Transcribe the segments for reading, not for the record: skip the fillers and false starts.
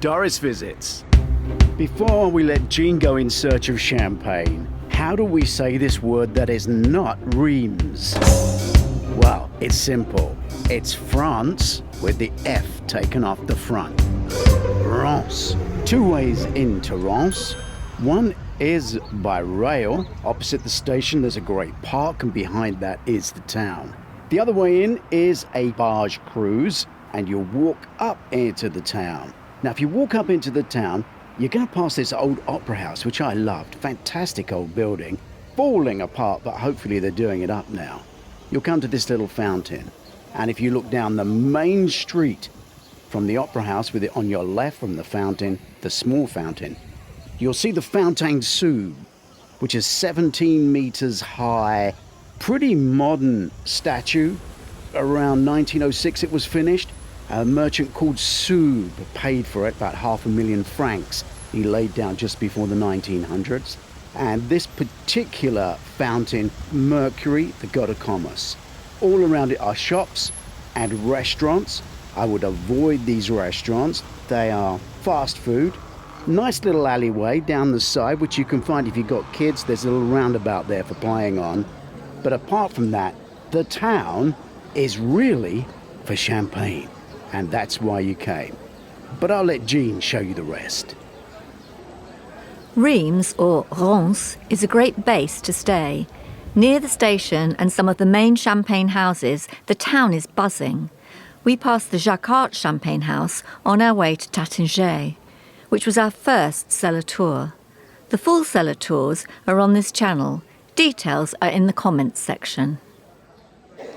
Doris visits. Before we let Jean go in search of champagne, how do we say this word that is not Reims? Well, it's simple. It's France with the F taken off the front. Reims. Two ways into Reims. One is by rail. Opposite the station there's a great park, and behind that is the town. The other way in is a barge cruise, and you'll walk up into the town. Now if you walk up into the town, you're going to pass this old opera house, which I loved. Fantastic old building, falling apart, but hopefully they're doing it up now. You'll come to this little fountain, and if you look down the main street from the opera house, with it on your left from the fountain, the small fountain, you'll see the Fontaine Sous, which is 17 meters high, pretty modern statue. Around 1906 it was finished. A merchant called Sous paid for it, about £500,000 he laid down just before the 1900s. And this particular fountain, Mercury, the god of commerce. All around it are shops and restaurants. I would avoid these restaurants. They are fast food. Nice little alleyway down the side, which you can find if you've got kids. There's a little roundabout there for playing on. But apart from that, the town is really for champagne. And that's why you came. But I'll let Jean show you the rest. Reims, or Reims, is a great base to stay. Near the station and some of the main champagne houses, the town is buzzing. We passed the Jacquard Champagne House on our way to Taittinger, which was our first cellar tour. The full cellar tours are on this channel. Details are in the comments section.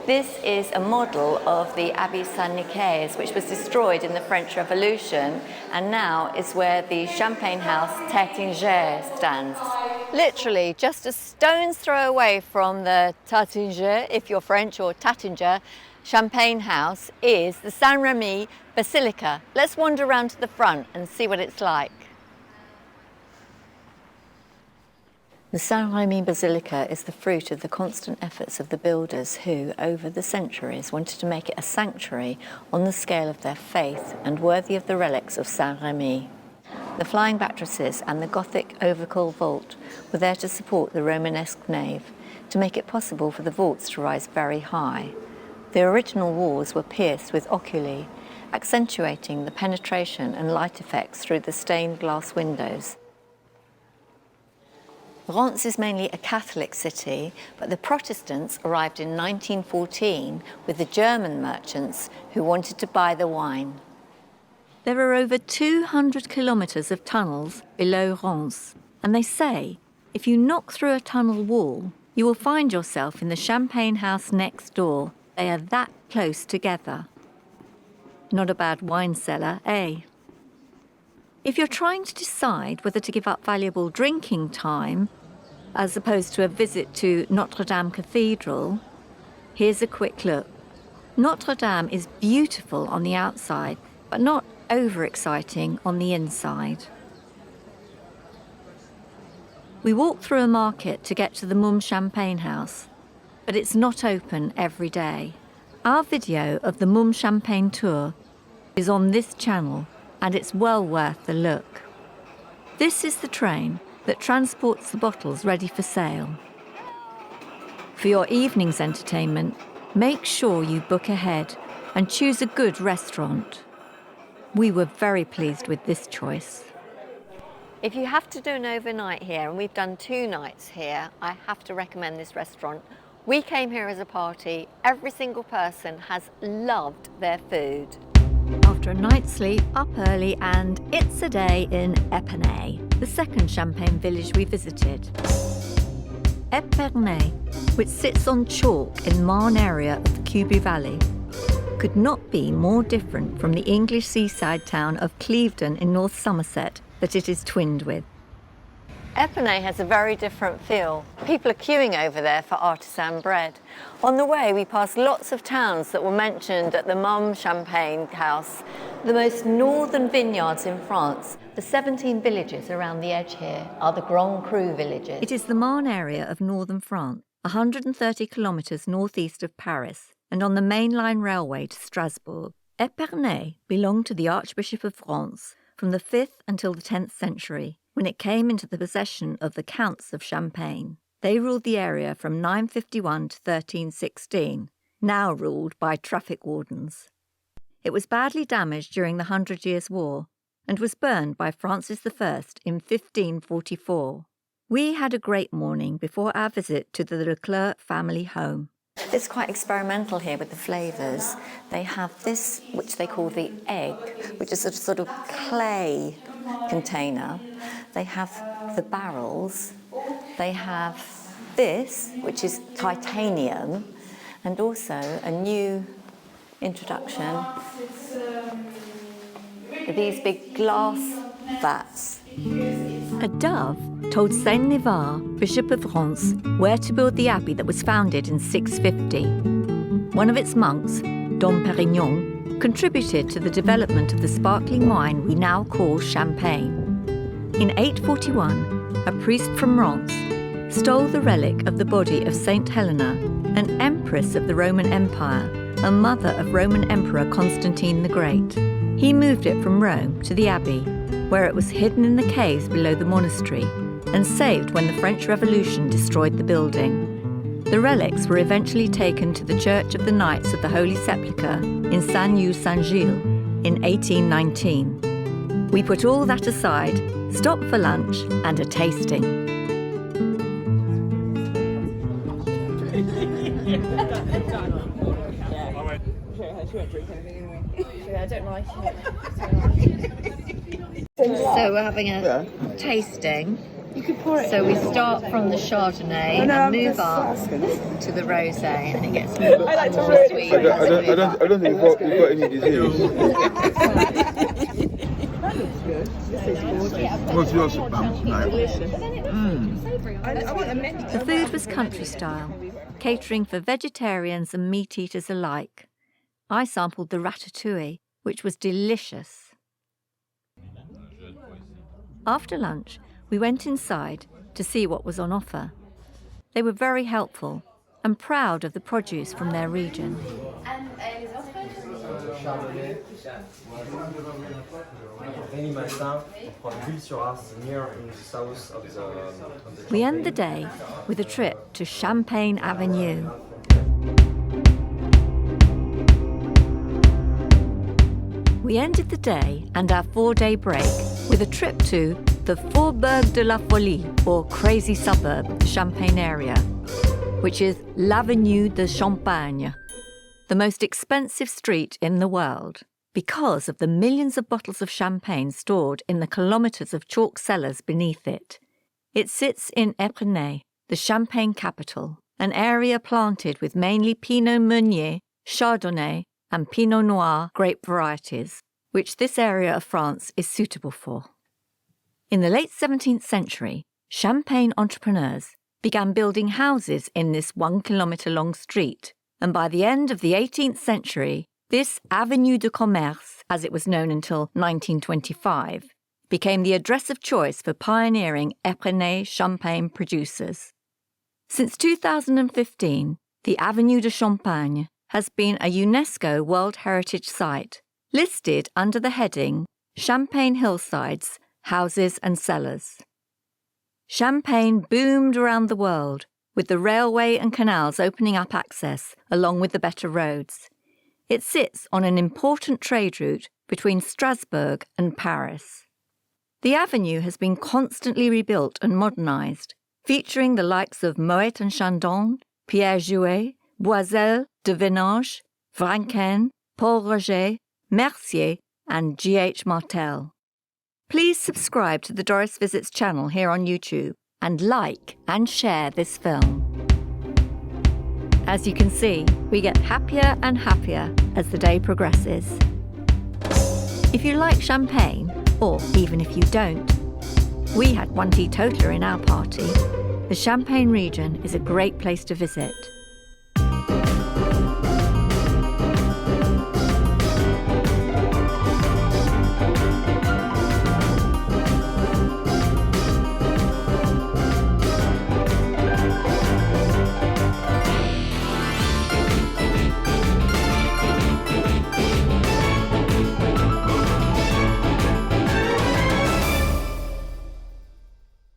This is a model of the Abbey Saint-Nicaise, which was destroyed in the French Revolution, and now is where the champagne house Taittinger stands. Literally just a stone's throw away from the Taittinger, if you're French, or Taittinger champagne house, is the Saint-Remi Basilica. Let's wander around to the front and see what it's like. The Saint-Remi Basilica is the fruit of the constant efforts of the builders who, over the centuries, wanted to make it a sanctuary on the scale of their faith and worthy of the relics of Saint-Remi. The flying buttresses and the Gothic ovical vault were there to support the Romanesque nave, to make it possible for the vaults to rise very high. The original walls were pierced with oculi, accentuating the penetration and light effects through the stained glass windows. Reims is mainly a Catholic city, but the Protestants arrived in 1914 with the German merchants who wanted to buy the wine. There are over 200 kilometres of tunnels below Reims, and they say if you knock through a tunnel wall, you will find yourself in the champagne house next door. They are that close together. Not a bad wine cellar, eh? If you're trying to decide whether to give up valuable drinking time as opposed to a visit to Notre Dame Cathedral, here's a quick look. Notre Dame is beautiful on the outside, but not overexciting on the inside. We walk through a market to get to the Mumm champagne house, but it's not open every day. Our video of the Mumm champagne tour is on this channel, and it's well worth the look. This is the train that transports the bottles ready for sale. For your evening's entertainment, make sure you book ahead and choose a good restaurant. We were very pleased with this choice. If you have to do an overnight here, and we've done 2 nights here, I have to recommend this restaurant. We came here as a party. Every single person has loved their food. After a night's sleep, up early, and it's a day in Epernay, the second champagne village we visited. Epernay, which sits on chalk in Marne area of the Cuby Valley, could not be more different from the English seaside town of Clevedon in North Somerset that it is twinned with. Epernay has a very different feel. People are queuing over there for artisan bread. On the way, we passed lots of towns that were mentioned at the Mumm champagne house, the most northern vineyards in France. The 17 villages around the edge here are the Grand Cru villages. It is the Marne area of northern France, 130 kilometres northeast of Paris, and on the main line railway to Strasbourg. Epernay belonged to the Archbishop of France, from the 5th until the 10th century, when it came into the possession of the Counts of Champagne. They ruled the area from 951 to 1316, now ruled by traffic wardens. It was badly damaged during the 100 Years' War and was burned by Francis I in 1544. We had a great morning before our visit to the Leclerc family home. It's quite experimental here with the flavours. They have this, which they call the egg, which is a sort of clay container. They have the barrels. They have this, which is titanium, and also a new introduction, these big glass vats. A dove told Saint Nivard, Bishop of Reims, where to build the abbey that was founded in 650. One of its monks, Dom Perignon, contributed to the development of the sparkling wine we now call champagne. In 841, a priest from Reims stole the relic of the body of Saint Helena, an empress of the Roman Empire, a mother of Roman Emperor Constantine the Great. He moved it from Rome to the abbey, where it was hidden in the caves below the monastery and saved when the French Revolution destroyed the building. The relics were eventually taken to the Church of the Knights of the Holy Sepulchre in Saint-Eustachio in 1819. We put all that aside, stopped for lunch and a tasting. I don't like So we're having a tasting. You could pour it. So we start from the Chardonnay and move up to the Rosé, and it gets more and more sweet. I don't think you've got any disease. That looks good. This is gorgeous. What's yours, Mum? Delicious. I want a menu. The food was country style, catering for vegetarians and meat eaters alike. I sampled the ratatouille, which was delicious. After lunch, we went inside to see what was on offer. They were very helpful and proud of the produce from their region. We end the day with a trip to Champagne Avenue. We ended the day and our 4-day break with a trip to the Faubourg de la Folie, or crazy suburb of the Champagne area, which is l'Avenue de Champagne, the most expensive street in the world, because of the millions of bottles of champagne stored in the kilometres of chalk cellars beneath it. It sits in Epernay, the Champagne capital, an area planted with mainly Pinot Meunier, Chardonnay, and Pinot Noir grape varieties, which this area of France is suitable for. In the late 17th century, Champagne entrepreneurs began building houses in this 1 kilometre-long street, and by the end of the 18th century, this Avenue de Commerce, as it was known until 1925, became the address of choice for pioneering Epernay champagne producers. Since 2015, the Avenue de Champagne has been a UNESCO World Heritage Site, listed under the heading Champagne Hillsides, Houses and Cellars. Champagne boomed around the world, with the railway and canals opening up access along with the better roads. It sits on an important trade route between Strasbourg and Paris. The avenue has been constantly rebuilt and modernised, featuring the likes of Moet and Chandon, Pierre Jouet, Boiselle, de Venage, Vranken, Paul Roger, Mercier, and G.H. Martel. Please subscribe to the Doris Visits channel here on YouTube and like and share this film. As you can see, we get happier and happier as the day progresses. If you like champagne, or even if you don't, we had one teetotaler in our party. The Champagne region is a great place to visit.